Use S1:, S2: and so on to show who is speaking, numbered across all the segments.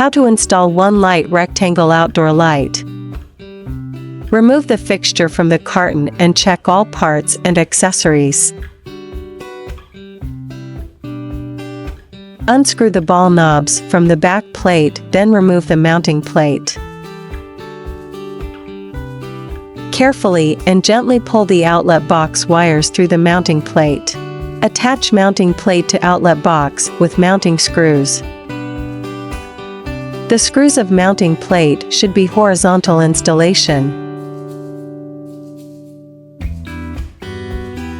S1: How to install one light rectangle outdoor light. Remove the fixture from the carton and check all parts and accessories. Unscrew the ball knobs from the back plate, then remove the mounting plate. Carefully and gently pull the outlet box wires through the mounting plate. Attach mounting plate to outlet box with mounting screws. The screws of mounting plate should be horizontal installation.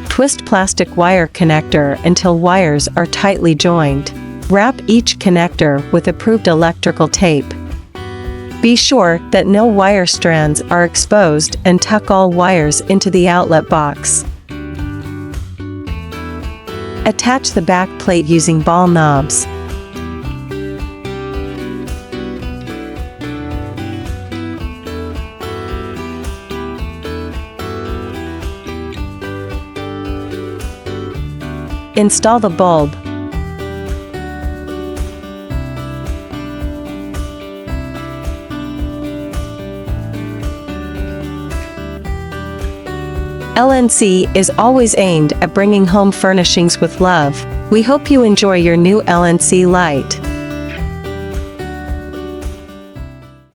S1: Twist plastic wire connector until wires are tightly joined. Wrap each connector with approved electrical tape. Be sure that no wire strands are exposed and tuck all wires into the outlet box. Attach the back plate using ball knobs. Install the bulb. LNC is always aimed at bringing home furnishings with love. We hope you enjoy your new LNC light.